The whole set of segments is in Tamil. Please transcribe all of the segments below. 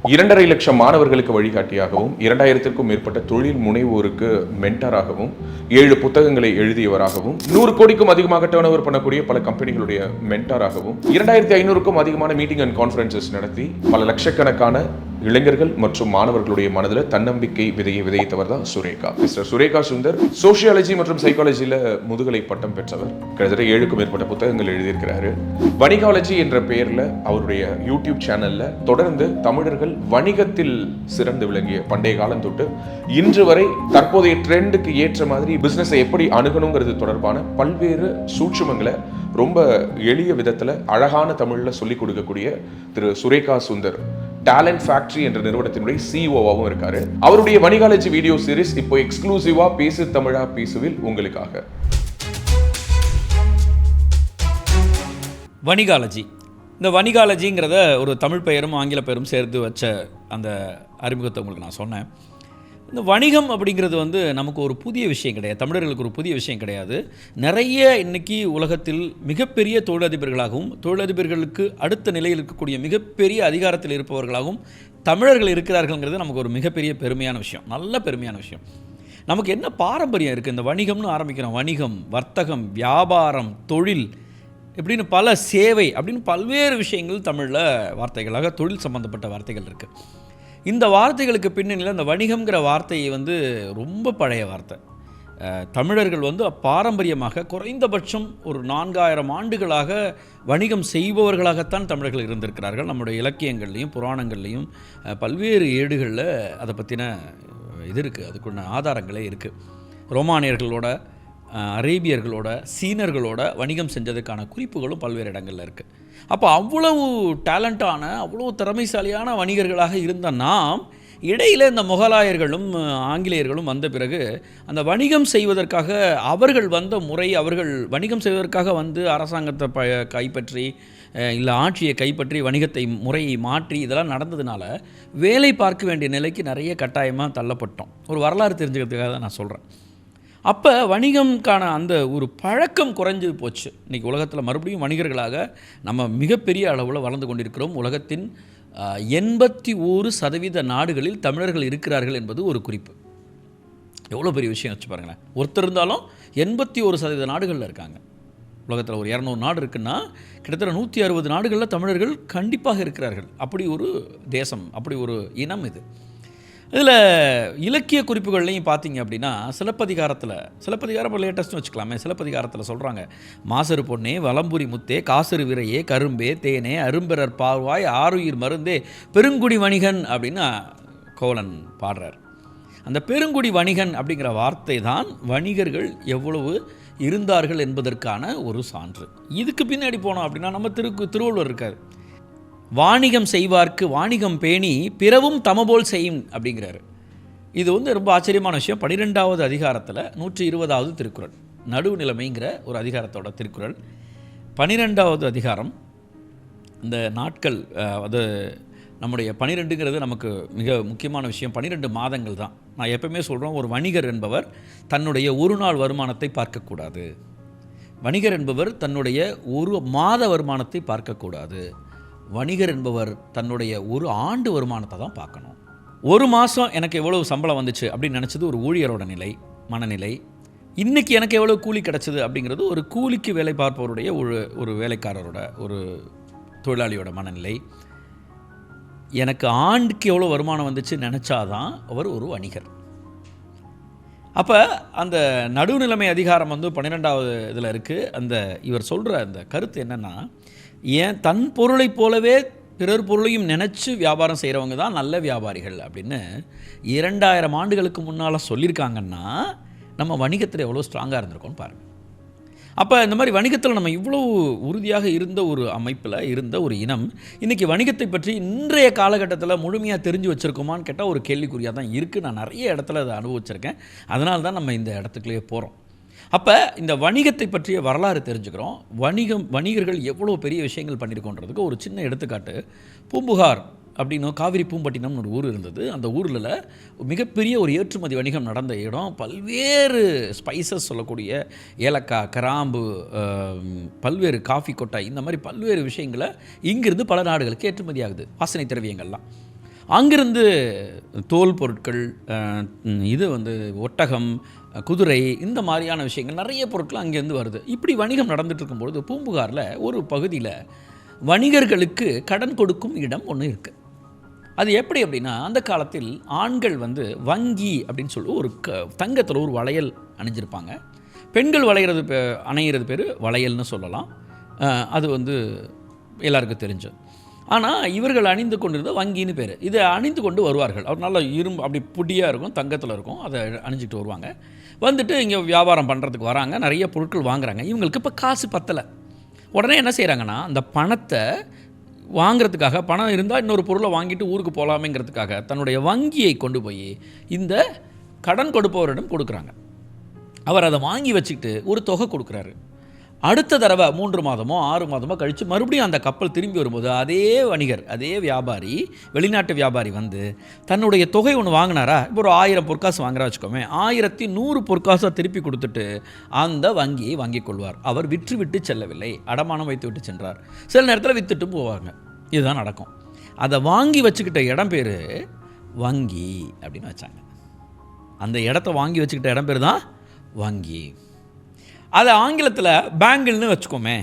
2.5 லட்சம் மாணவர்களுக்கு வழிகாட்டியாகவும் 2000க்கும் மேற்பட்ட தொழில் முனைவோருக்கு மென்டாராகவும் 7 புத்தகங்களை எழுதியவராகவும் 100 கோடிக்கும் அதிகமாக டர்ன் ஓவர் பண்ணக்கூடிய பல கம்பெனிகளுடைய மென்டாராகவும் 2500க்கும் அதிகமான மீட்டிங் அண்ட் கான்ஃபரன்சஸ் நடத்தி பல லட்சக்கணக்கான இளைஞர்கள் மற்றும் மாணவர்களுடைய மனதில் தன்னம்பிக்கை விதையை விதைத்தவர் தான் சுரேகா. மிஸ்டர் சுரேகா சுந்தர் சோசியாலஜி மற்றும் சைக்காலஜியில் முதுகலை பட்டம் பெற்றவர். கிட்டத்தட்ட 7க்கும் மேற்பட்ட புத்தகங்கள் எழுதியிருக்கிறாரு. வணிகாலஜி என்ற பெயரில் அவருடைய யூடியூப் சேனல்ல தொடர்ந்து தமிழர்கள் வணிகத்தில் சிறந்து விளங்கிய பண்டைய காலம் தொட்டு இன்று வரை தற்போதைய ட்ரெண்டுக்கு ஏற்ற மாதிரி பிசினஸை எப்படி அணுகணுங்கிறது தொடர்பான பல்வேறு சூட்சுமங்களை ரொம்ப எளிய விதத்தில் அழகான தமிழில் சொல்லிக் கொடுக்கக்கூடிய திரு சுரேகா சுந்தர் டேலண்ட் ஃபேக்டரி என்ற நிறுவனத்தினுடைய சிஇஓவாகவும் இருக்காரு. அவருடைய வணிகாலஜி வீடியோ சீரிஸ் இப்போ எக்ஸ்க்ளூசிவா பேசு தமிழா பேசுவில் உங்களுக்காக. வணிகாலஜி, இந்த வணிகாலஜிங்கிறத ஒரு தமிழ் பெயரும் ஆங்கில பெயரும் சேர்த்து வச்ச அந்த அறிமுகத்தை உங்களுக்கு நான் சொன்னேன். இந்த வணிகம் அப்படிங்கிறது நமக்கு ஒரு புதிய விஷயம் கிடையாது, தமிழர்களுக்கு ஒரு புதிய விஷயம் கிடையாது. நிறைய இன்றைக்கி உலகத்தில் மிகப்பெரிய தொழிலதிபர்களாகவும் தொழிலதிபர்களுக்கு அடுத்த நிலையில் இருக்கக்கூடிய மிகப்பெரிய அதிகாரத்தில் இருப்பவர்களாகவும் தமிழர்கள் இருக்கிறார்கள்ங்கிறது நமக்கு ஒரு மிகப்பெரிய பெருமையான விஷயம், நல்ல பெருமையான விஷயம். நமக்கு என்ன பாரம்பரியம் இருக்குது? இந்த வணிகம்னு ஆரம்பிக்கிறோம், வணிகம், வர்த்தகம், வியாபாரம், தொழில் இப்படின்னு பல சேவை அப்படின்னு பல்வேறு விஷயங்கள் தமிழில் வார்த்தைகளாக தொழில் சம்பந்தப்பட்ட வார்த்தைகள் இருக்குது. இந்த வார்த்தைகளுக்கு பின்னணியில் இந்த வணிகம்ங்கிற வார்த்தையை ரொம்ப பழைய வார்த்தை. தமிழர்கள் பாரம்பரியமாக குறைந்தபட்சம் ஒரு 4000 ஆண்டுகளாக வணிகம் செய்பவர்களாகத்தான் தமிழர்கள் இருந்திருக்கிறார்கள். நம்முடைய இலக்கியங்கள்லையும் புராணங்கள்லையும் பல்வேறு ஏடுகளில் அதை பற்றின இது இருக்குது, அதுக்குள்ள ஆதாரங்களே இருக்குது. ரோமானியர்களோட, அரேபியர்களோட, சீனர்களோட வணிகம் செஞ்சதுக்கான குறிப்புகளும் பல்வேறு இடங்களில் இருக்குது. அப்போ அவ்வளவு டேலண்டான, அவ்வளோ திறமைசாலியான வணிகர்களாக இருந்த நாம் இடையில் இந்த முகலாயர்களும் ஆங்கிலேயர்களும் வந்த பிறகு அந்த வணிகம் செய்வதற்காக அவர்கள் வந்த முறை, அவர்கள் வணிகம் செய்வதற்காக அரசாங்கத்தை கைப்பற்றி இல்லை ஆட்சியை கைப்பற்றி வணிகத்தை முறையை மாற்றி இதெல்லாம் நடந்ததுனால வேலை பார்க்க வேண்டிய நிலைக்கு நிறைய கட்டாயமாக தள்ளப்பட்டோம். ஒரு வரலாறு தெரிஞ்சுக்கிறதுக்காக தான் நான் சொல்கிறேன். அப்போ வணிகம்கான அந்த ஒரு பழக்கம் குறைஞ்சு போச்சு. இன்றைக்கி உலகத்தில் மறுபடியும் வணிகர்களாக நம்ம மிகப்பெரிய அளவில் வளர்ந்து கொண்டிருக்கிறோம். உலகத்தின் 81% நாடுகளில் தமிழர்கள் இருக்கிறார்கள் என்பது ஒரு குறிப்பு. எவ்வளோ பெரிய விஷயம் வச்சு பாருங்களேன். ஒருத்தர் இருந்தாலும் 81% நாடுகளில் இருக்காங்க. உலகத்தில் ஒரு 200 நாடு இருக்குன்னா கிட்டத்தட்ட 160 நாடுகளில் தமிழர்கள் கண்டிப்பாக இருக்கிறார்கள். அப்படி ஒரு தேசம், அப்படி ஒரு இனம் இது. இதில் இலக்கிய குறிப்புகள்லையும் பார்த்தீங்க அப்படின்னா சிலப்பதிகாரம் லேட்டஸ்ட்னு வச்சுக்கலாமே. சிலப்பதிகாரத்தில் சொல்கிறாங்க, மாசரு பொன்னே, வலம்புரி முத்தே, காசரு விரையே, கரும்பே, தேனே, அரும்பெறர் பாவாய், ஆருயிர் மருந்தே, பெருங்குடி வணிகன் அப்படின்னு கோவலன் பாடுறார். அந்த பெருங்குடி வணிகன் அப்படிங்கிற வார்த்தை தான் வணிகர்கள் எவ்வளவு இருந்தார்கள் என்பதற்கான ஒரு சான்று. இதுக்கு பின்னாடி போனோம் அப்படின்னா நம்ம திருவள்ளுவர் இருக்கார். வாணிகம் செய்வார்க்கு வாணிகம் பேணி பிறவும் தமபோல் செய்யும் அப்படிங்கிறாரு. இது ரொம்ப ஆச்சரியமான விஷயம். 12வது அதிகாரத்தில் 120வது திருக்குறள், நடுவு நிலைமைங்கிற ஒரு அதிகாரத்தோட திருக்குறள். 12வது அதிகாரம் இந்த நாட்கள், அது நம்முடைய 12ங்கிறது நமக்கு மிக முக்கியமான விஷயம். 12 மாதங்கள் தான். நான் எப்பவுமே சொல்கிறோம், ஒரு வணிகர் என்பவர் தன்னுடைய ஒரு நாள் வருமானத்தை பார்க்கக்கூடாது. வணிகர் என்பவர் தன்னுடைய ஒரு மாத வருமானத்தை பார்க்கக்கூடாது. வணிகர் என்பவர் தன்னுடைய ஒரு ஆண்டு வருமானத்தை தான் பார்க்கணும். ஒரு மாதம் எனக்கு எவ்வளவு சம்பளம் வந்துச்சு அப்படின்னு நினச்சது ஒரு ஊழியரோட நிலை, மனநிலை. இன்றைக்கி எனக்கு எவ்வளோ கூலி கிடச்சிது அப்படிங்கிறது ஒரு கூலிக்கு வேலை பார்ப்பவருடைய ஒரு வேலைக்காரரோட, ஒரு தொழிலாளியோட மனநிலை. எனக்கு ஆண்டுக்கு எவ்வளோ வருமானம் வந்துச்சு நினச்சாதான் அவர் ஒரு வணிகர். அப்போ அந்த நடுநிலைமை அதிகாரம் 12வது இதில் இருக்குது. இவர் சொல்கிற அந்த கருத்து என்னென்னா, ஏன் தன் பொருளைப் போலவே பிறர் பொருளையும் நினச்சி வியாபாரம் செய்கிறவங்க தான் நல்ல வியாபாரிகள் அப்படின்னு 2000 ஆண்டுகளுக்கு முன்னால் சொல்லியிருக்காங்கன்னா நம்ம வணிகத்தில் எவ்வளோ ஸ்ட்ராங்காக இருந்திருக்கோன்னு பாருங்கள். அப்போ இந்த மாதிரி வணிகத்தில் நம்ம இவ்வளோ உறுதியாக இருந்த ஒரு அமைப்பில் இருந்த ஒரு இனம் இன்றைக்கி வணிகத்தை பற்றி இன்றைய காலகட்டத்தில் முழுமையாக தெரிஞ்சு வச்சுருக்கோமான்னு கேட்டால் ஒரு கேள்விக்குறியாக தான் இருக்குது. நான் நிறைய இடத்துல அதை அனுபவிச்சிருக்கேன். அதனால தான் நம்ம இந்த இடத்துக்குள்ளேயே போகிறோம். அப்போ இந்த வணிகத்தை பற்றிய வரலாறு தெரிஞ்சுக்கிறோம். வணிகர்கள் எவ்வளோ பெரிய விஷயங்கள் பண்ணியிருக்கோன்றதுக்கு ஒரு சின்ன எடுத்துக்காட்டு. பூம்புகார் அப்படின்னு காவிரி பூம்பட்டினம்னு ஒரு ஊர் இருந்தது. அந்த ஊரில் மிகப்பெரிய ஒரு ஏற்றுமதி வணிகம் நடந்த இடம். பல்வேறு ஸ்பைசஸ் சொல்லக்கூடிய ஏலக்காய், கிராம்பு, பல்வேறு காஃபி கொட்டாய், இந்த மாதிரி பல்வேறு விஷயங்களை இங்கிருந்து பல நாடுகளுக்கு ஏற்றுமதி ஆகுது, வாசனை திரவியங்கள்லாம். அங்கிருந்து தோல் பொருட்கள், இது ஒட்டகம், குதிரை, இந்த மாதிரியான விஷயங்கள் நிறைய பொருட்கள் அங்கேருந்து வருது. இப்படி வணிகம் நடந்துட்டு இருக்கும்பொழுது பூம்புகாரில் ஒரு பகுதியில் வணிகர்களுக்கு கடன் கொடுக்கும் இடம் ஒன்று இருக்குது. அது எப்படி அப்படின்னா, அந்த காலத்தில் ஆண்கள் வங்கி அப்படின்னு சொல்லி ஒரு தங்கத்தில் ஒரு வளையல் அணிஞ்சிருப்பாங்க. பெண்கள் அணையிறது பேர் வளையல்னு சொல்லலாம். அது எல்லாருக்கும் தெரிஞ்சு. ஆனால் இவர்கள் அணிந்து கொண்டிருந்த வங்கின்னு பேர். இதை அணிந்து கொண்டு வருவார்கள். அவர் நல்லா இரும்பு அப்படி புடியாக இருக்கும், தங்கத்தில் இருக்கும், அதை அணிஞ்சிட்டு வருவாங்க. இங்கே வியாபாரம் பண்ணுறதுக்கு வராங்க, நிறைய பொருட்கள் வாங்குறாங்க. இவங்களுக்கு இப்போ காசு பத்தலை. உடனே என்ன செய்கிறாங்கன்னா, அந்த பணத்தை வாங்கிறதுக்காக, பணம் இருந்தால் இன்னொரு பொருளை வாங்கிட்டு ஊருக்கு போகலாமேங்கிறதுக்காக தன்னுடைய வங்கியை கொண்டு போய் இந்த கடன் கொடுப்பவரிடம் கொடுக்குறாங்க. அவர் அதை வாங்கி வச்சுக்கிட்டு ஒரு தொகை கொடுக்குறாரு. அடுத்த தடவை 3 மாதமோ 6 மாதமோ கழித்து மறுபடியும் அந்த கப்பல் திரும்பி வரும்போது அதே வணிகர், அதே வியாபாரி, வெளிநாட்டு வியாபாரி தன்னுடைய தொகை ஒன்று வாங்கினாரா, இப்போ ஒரு 1000 பொற்காசு வாங்குறா வச்சுக்கோமே, 1100 பொற்காசாக திருப்பி கொடுத்துட்டு அந்த வங்கியை வாங்கி கொள்வார். அவர் விற்று செல்லவில்லை, அடமானம் வைத்து விட்டு சென்றார். சில நேரத்தில் விற்றுட்டு போவாங்க. இதுதான் நடக்கும். அதை வாங்கி வச்சுக்கிட்ட இடம் பேர் வங்கி அப்படின்னு வச்சாங்க. அந்த இடத்த வாங்கி வச்சுக்கிட்ட இடம் பேர் தான் வங்கி. அதை ஆங்கிலத்தில் பேங்கிள்னு வச்சுக்கோமே.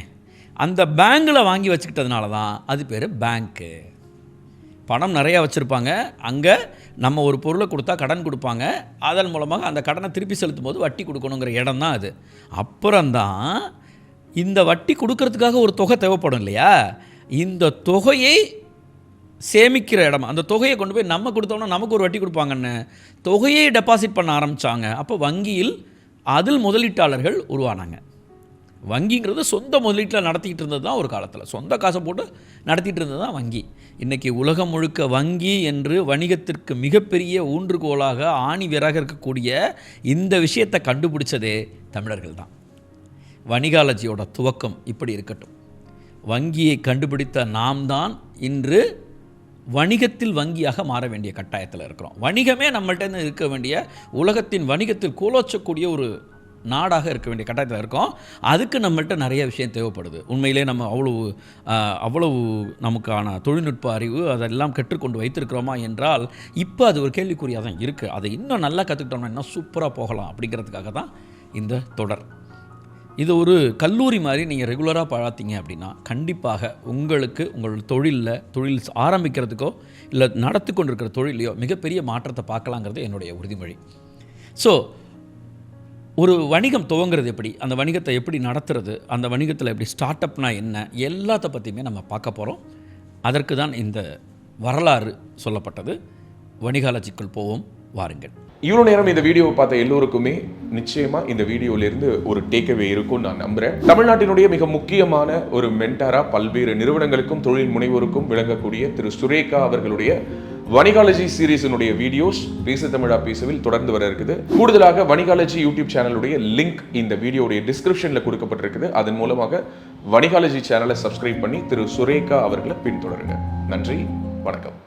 அந்த பேங்கில் வாங்கி வச்சுக்கிட்டதுனால தான் அது பேர் பேங்க்கு. பணம் நிறையா வச்சுருப்பாங்க. அங்கே நம்ம ஒரு பொருளை கொடுத்தா கடன் கொடுப்பாங்க. அதன் மூலமாக அந்த கடனை திருப்பி செலுத்தும் போது வட்டி கொடுக்கணுங்கிற இடம் தான் அது. அப்புறம்தான் இந்த வட்டி கொடுக்கறதுக்காக ஒரு தொகை தேவைப்படும் இல்லையா, இந்த தொகையை சேமிக்கிற இடம். அந்த தொகையை கொண்டு போய் நம்ம கொடுத்தோம்னா நமக்கு ஒரு வட்டி கொடுப்பாங்கன்னு தொகையை டெபாசிட் பண்ண ஆரம்பித்தாங்க. அப்போ வங்கியில் அதில் முதலீட்டாளர்கள் உருவானாங்க. வங்கிங்கிறது சொந்த முதலீட்டில் நடத்திக்கிட்டு இருந்தது தான் ஒரு காலத்தில். சொந்த காசை போட்டு நடத்திட்டு இருந்தது தான் வங்கி. இன்றைக்கி உலகம் முழுக்க வங்கி என்று வணிகத்திற்கு மிகப்பெரிய ஊன்றுகோலாக ஆணி விராக இருக்கக்கூடிய இந்த விஷயத்தை கண்டுபிடிச்சதே தமிழர்கள் தான். வணிகாலஜியோட துவக்கம் இப்படி இருக்கட்டும். வங்கியை கண்டுபிடித்த நாம் தான் இன்று வணிகத்தில் வங்கியாக மாற வேண்டிய கட்டாயத்தில் இருக்கிறோம். வணிகமே நம்மள்கிட்ட இருக்க வேண்டிய, உலகத்தின் வணிகத்தில் கோலோச்சக்கூடிய ஒரு நாடாக இருக்க வேண்டிய கட்டாயத்தில் இருக்கோம். அதுக்கு நம்மள்கிட்ட நிறைய விஷயம் தேவைப்படுது. உண்மையிலே நம்ம அவ்வளவு நமக்கான தொழில்நுட்ப அறிவு அதெல்லாம் கற்றுக்கொண்டு வைத்திருக்கிறோமா என்றால் இப்போ அது ஒரு கேள்விக்குறியாக தான் இருக்குது. அதை இன்னும் நல்லா கற்றுக்கிட்டோம்னா இன்னும் சூப்பராக போகலாம். அப்படிங்கிறதுக்காக தான் இந்த தொடர். இது ஒரு கல்லூரி மாதிரி நீங்கள் ரெகுலராக பார்த்தீங்க அப்படின்னா கண்டிப்பாக உங்களுக்கு உங்கள் தொழில் ஆரம்பிக்கிறதுக்கோ இல்லை நடத்தி கொண்டிருக்கிற தொழிலையோ மிகப்பெரிய மாற்றத்தை பார்க்கலாங்கிறது என்னுடைய உறுதிமொழி. ஸோ ஒரு வணிகம் துவங்கிறது எப்படி, அந்த வணிகத்தை எப்படி நடத்துறது, அந்த வணிகத்தில் எப்படி ஸ்டார்ட் அப்னா என்ன, எல்லாத்த பற்றியுமே நம்ம பார்க்க போகிறோம். அதற்கு தான் இந்த வரலாறு சொல்லப்பட்டது. வணிகாலஜிக்குள் போவோம், வாருங்கள். இவ்வளோ நேரம் இந்த வீடியோவை பார்த்த எல்லோருக்குமே நிச்சயமா இந்த வீடியோவிலிருந்து ஒரு டேக்அவே இருக்கும்னு நான் நம்புறேன். தமிழ்நாட்டினுடைய மிக முக்கியமான ஒரு மென்டாரா பல்வேறு நிறுவனங்களுக்கும் தொழில் முனைவோருக்கும் விளங்கக்கூடிய திரு சுரேகா அவர்களுடைய வணிகாலஜி சீரீஸினுடைய வீடியோஸ் பேசு தமிழா பேசுவில் தொடர்ந்து வர இருக்குது. கூடுதலாக வணிகாலஜி யூடியூப் சேனலுடைய லிங்க் இந்த வீடியோடைய டிஸ்கிரிப்ஷன்ல கொடுக்கப்பட்டிருக்குது. அதன் மூலமாக வணிகாலஜி சேனலை சப்ஸ்கிரைப் பண்ணி திரு சுரேகா அவர்களை பின்தொடருங்க. நன்றி, வணக்கம்.